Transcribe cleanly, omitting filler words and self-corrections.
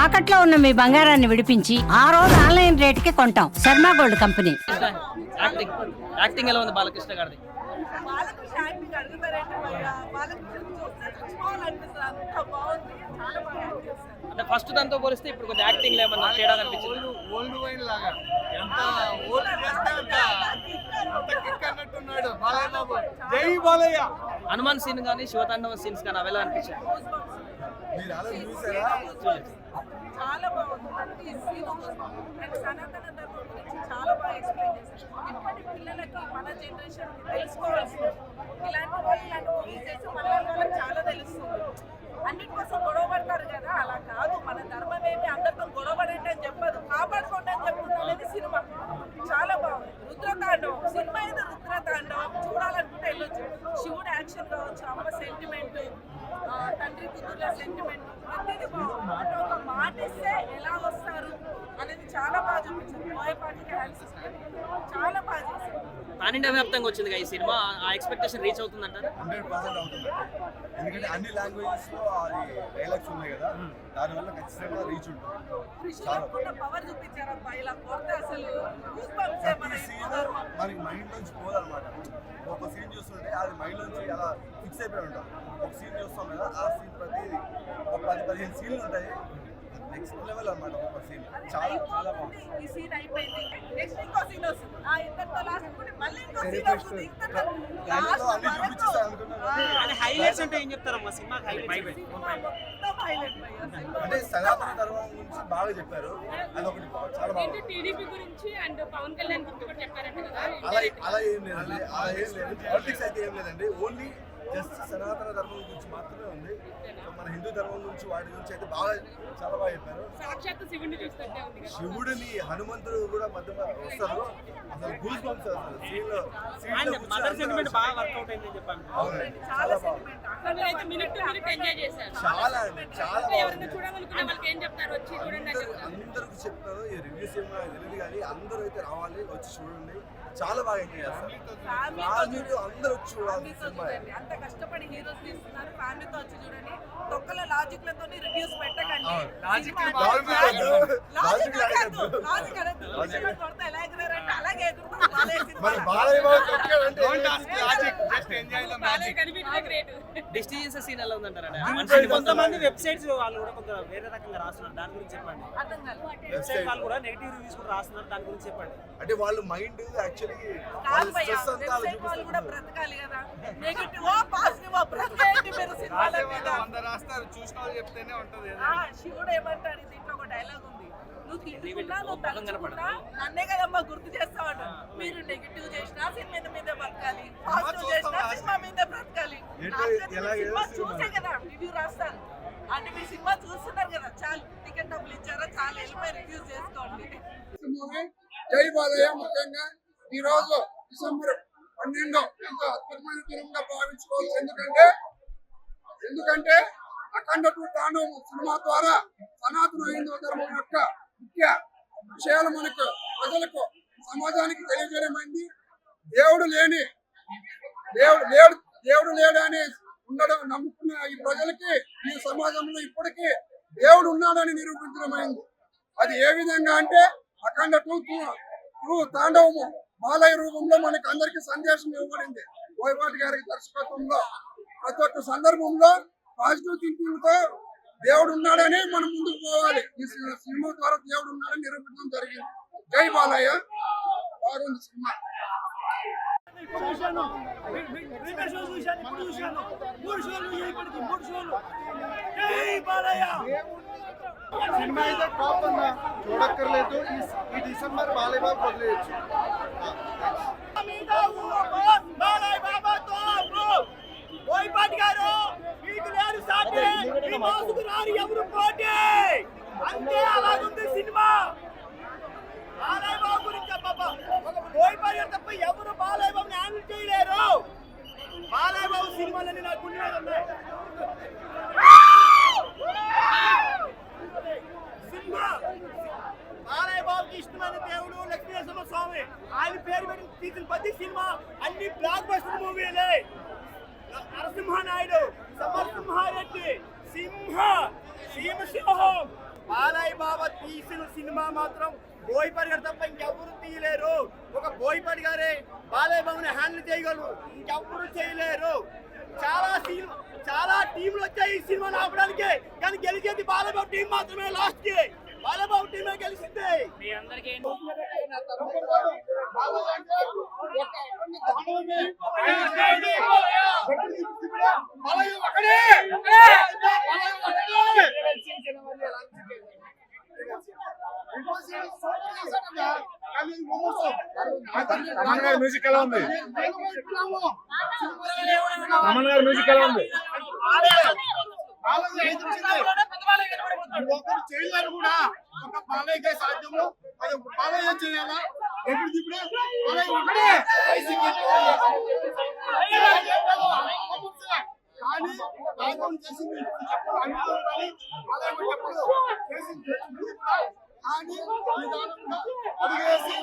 తాకట్లో ఉన్న మీ బంగారాన్ని విడిపించి ఆ రోజు ఆన్లైన్ రేటుకి కొంటాం. Sharma gold company. యాక్టింగ్ ఎలా ఉంది బాలకృష్ణ గారిది? బాలకృష్ణ యాక్టింగ్ అడుగుతారంటే బాలకృష్ణ చూస్తే చూసుకోవాలనిపిస్తుంది. అంత బాగుంది, చాలా బాగా యాక్ట్ చేస్తారు. అంటే ఫస్ట్ దాంతో పోలిస్తే ఇప్పుడు కొంచెం యాక్టింగ్ లో ఏమన్నా తేడా కనిపించింది? ఓల్డ్ వైన్ లాగా ఎంత ఓల్డ్ చేస్తే అంత కిక్ అన్నట్టున్నాడు బాలయ్య బాబు. జై బాలయ్య. హనుమాన్ సీన్ కానీ శివతాండవ సీన్స్ కానీ అవి ఎలా అనిపించాయి? మీరు అలా చూసారా? చాలా బాగుంది. ప్రతి సీన్ అండ్ సనాతన ధర్మం గురించి చాలా బాగా ఎక్స్ప్లెయిన్ చేశారు. ఇప్పటి పిల్లలకి మన జనరేషన్ తెలుసుకోవాల్సింది. ఇలాంటి వాళ్ళు ఇలాంటి మూవీస్ చేసి మన వాళ్ళకి చాలా తెలుస్తుంది. అన్నిటి కోసం గొడవ పడతారు కదా, అలా కాదు. మన ధర్మం ఏమి అందరితో గొడవ పడండి అని చెప్పదు, కాపాడుకోండి అని చెప్తుంది అనేది సినిమా. చాలా బాగుంది. రుద్రతాండవం సినిమా అయితే రుద్రతాండవం చూడాలనుకుంటే వెళ్ళొచ్చు. శివుడు యాక్షన్ కావచ్చు, అమ్మ సెంటిమెంట్, తండ్రి కూతుర్ల సెంటిమెంట్, ప్రతిదీ బాగుంది. అంటే ఒక మాట ఇస్తే ఎలా వస్తారు అనేది చాలా బాగా చూపించారు. బోయపాటికి హ్యాండ్స్ చాలా బాగా చేశారు. పాన్ ఇండియా వ్యాప్తంగా వచ్చింది ఈ సినిమా. ఆ ఎక్స్పెక్టేషన్ రీచ్ అవుతుందంటారా? 100% అవుతుంది. ఎందుకంటే అన్ని లాంగ్వేజెస్ లో అది డైలాగ్స్ ఉన్నాయి కదా, దానివల్ల ఖచ్చితంగా రీచ్ ఉంటుంది. త్రిశూలం పవర్ చూపించారు అబ్బా. ఇలా కొడితే అసలు goosebumps మన హిందూ ధర్మం. మనకి మైండ్ నుంచి పోదన్నమాట. ఒక సీన్ చూస్తుంటే అది మైండ్ నుంచి అలా ఫిక్స్ అయిపోయి ఉంటాం. ఒక సీన్ చూస్తాం కదా, ఆ సీన్ ప్రతిదీ ఒక 10-15 సీన్లు ఉంటాయి. నెక్స్ట్ లెవెల్ అన్నమాట ఒక సీన్. చాలా చాలా బాగుంది. ఈ సీన్ అయిపోయింది, నెక్స్ట్ ఇంకో సీన్ వస్తుంది. ఆ ఇద్దరితో లాస్ట్ మళ్ళీ ఇంకో సీన్ వస్తుంది. దాంట్లో అన్ని చూపించేస్తారు అనుకున్నాను. హైలైట్స్ అంటే ఏం చెప్తారమ్మా సినిమా? అంటే సనాతన ధర్మం గురించి బాగా చెప్పారు. అదొకటి చాలా బాగుంది. టీడీపీ గురించి అండ్ పవన్ కళ్యాణ్ గురించి కూడా చెప్పారంట కదా. అలా ఏం లేదండి, అలా ఏం లేదు. పాలిటిక్స్ అయితే ఏం లేదండి. ఓన్లీ జస్ట్ సనాతన ధర్మం గురించి మాత్రమే ఉంది. మన హిందూ ధర్మం గురించి వాటి గురించి అయితే బాగా చాలా బాగా చెప్పారు. సాక్షాత్ శివుడిని చూస్తుంటే ఉంది కదా. శివుడిని హనుమంతుడు కూడా మధ్య వస్తారు. అసలు గూస్ బంప్స్ అసలు సీన్ లో మదర్ సెంటిమెంట్ బాగా వర్కౌట్ అయిందని చెప్పాను. అవునండి, చాలా బాగుంది. అయితే మినిట్ ఎంజాయ్ చేశారు. చాలా అండి, చాలా ఎవరైనా బాగుంది. చూడాలనుకునే వాళ్ళకి ఏం చెప్తారు? వచ్చి చూడండి అని చెప్తారు. అందరికి చెప్తాను, ఈ రివ్యూస్ ఏమో తెలియదు కానీ అందరూ అయితే రావాలి, వచ్చి చూడండి. చాలా బాగా ఎంజాయ్ చేస్తారు. ఫ్యామిలీతో అందరూ వచ్చి చూడాలి సినిమా. అంత కష్టపడి హీరోస్ తీస్తున్నారు, ఫ్యామిలీతో వచ్చి చూడండి. తొక్కల లాజిక్లతో రివ్యూస్ పెట్టకండి. లాజిక్ సినిమా లాజిక్ అడగద్దు. లాజిక్ లాజిక్ అడగద్దు. విషయం కొడితే ఎలా ఎగురారంటే అలాగే ఎగురుతారు. బాలయ్య సినిమా మరి బాలయ్య బాబు కొట్టాడంటే బాలయ్య కనిపించే గ్రేట్. డిస్టిజన్స్ సీన్ ఎలా ఉందంటారా? కొంతమంది వెబ్సైట్స్ వాళ్ళు కూడా కొంత వేరే రకంగా రాస్తున్నారు, దాని గురించి చెప్పండి. అర్థం కాదు. వెబ్సైట్ వాళ్ళు కూడా నెగిటివ్ రివ్యూస్ కూడా రాస్తున్నారు, దాని గురించి చెప్పండి. అంటే వాళ్ళ మైండ్ యాక్చువల్లీ కాదు భయ్యా, వెబ్సైట్ వాళ్ళు కూడా బ్రతకాలి కదా. నెగటివ్ పాజిటివ్ బ్రతకండి మీరు సినిమాల మీద. చూసిన వాళ్ళు చెప్తేనే ఉంటది. శివుడు ఏమంటాడు, దీంట్లో ఒక డైలాగ్ ఉంది, నువ్వు తిట్టుకున్నా నువ్వు తలుచుకున్నా నన్నే కదమ్మా గుర్తు చేస్తావాడు. మీరు నెగిటివ్ చేసినా సినిమా మీద బతకాలి, పాజిటివ్ చేసినా సినిమా మీద బ్రతకాలి. సినిమా చూసే కదా రివ్యూ రాస్తారు. అంటే మీ సినిమా చూస్తున్నారు కదా, చాలు టికెట్ డబ్బులు ఇచ్చారా, చాలు వెళ్ళిపోయి రివ్యూ చేసుకోండి. జై బాలయ్య. ముఖ్యంగా ఈ రోజు డిసెంబర్ 12 ఎంతో అద్భుతమైన దినంగా భావించుకోవచ్చు. ఎందుకంటే అఖండ తాండవం సినిమా ద్వారా సనాతన హిందూ ధర్మం యొక్క ముఖ్య విషయాలు మనకు ప్రజలకు సమాజానికి తెలియజేయమైంది. దేవుడు లేడని ఉండడం నమ్ముకున్న ఈ ప్రజలకి ఈ సమాజంలో ఇప్పటికీ దేవుడు ఉన్నాడని నిరూపించడమైంది. అది ఏ విధంగా అంటే అఖండ తాండవము బాలయ్య రూపంలో మనకు అందరికి సందేశం ఇవ్వబడింది. బోయపాటి గారి దర్శకత్వంలో ప్రతి ఒక్క సందర్భంలో పాజిటివ్ థింకింగ్ తో దేవుడు ఉన్నాడని మనం ముందుకు పోవాలి. ఈ సినిమా ద్వారా దేవుడు ఉన్నాడని నిరూపించడం జరిగింది. జై బాలయ్య. బాగుంది సినిమా. సినిమా అయితే టాప్ అన్న, చూడక్కర్లేదు. ఈ డిసెంబర్ బాలయ్య బాబు వదిలేయచ్చు. బోయపాటి గారు మీకు లేరు సాటి, ఈ మాసుకు రారు ఎవరు పోటీ. అంతే అలాగుంది సినిమా. బాలయ్య బాబు గురించి బోయపాటి గారు తప్ప ఎవరు బాలయ్య బాబుని హ్యాండిల్ చేయలేరు. బాలయ్య బాబు సినిమాలన్నీ నాకు ఉన్నాయి. సినిమా బాలయ్య బాబుకి ఇష్టమైన దేవుడు లక్ష్మీనరసింహ స్వామి. ఆయన పేరు పెట్టి తీసిన ప్రతి సినిమా అన్ని బ్లాక్ బస్టర్ మూవీలే. నరసింహనాయుడు, సమరసింహారెడ్డి, సింహం, బాలయ్య తీసిన సినిమా మాత్రం బోయపాటి గారు తప్ప ఇంకెవ్వరు తీయలేరు. ఒక బోయపాటి గారే బాలయ్య బాబుని హ్యాండిల్ చేయగలరు, ఇంకెవ్వరు చేయలేరు. చాలా టీంలు వచ్చాయి ఈ సినిమాని ఆపడానికి, కానీ గెలిచేది బాలయ్య బాబు టీం మాత్రమే. లాస్ట్ కి బాలయ్య బాబు టీమే గెలిచింది. మీ అందరికీ రమణ గారి మ్యూజిక్ ఎలా ఉంది? రమణ గారి మ్యూజిక్ ఎలా ఉంది? ఒకరు చేయలేరు కూడా, ఒక బాలయ్యకే సాధ్యము. అది బాలయ్య చేయాలా? ఎప్పుడు ఇప్పుడు బాలయ్య ఒకడే. కానీ రాఘవన్ చేసింది ఎప్పుడు అనుకోవాలి, కానీ బాలయ్య ఎప్పుడు చేసింది కానీ నిదానంగా అడిగేసి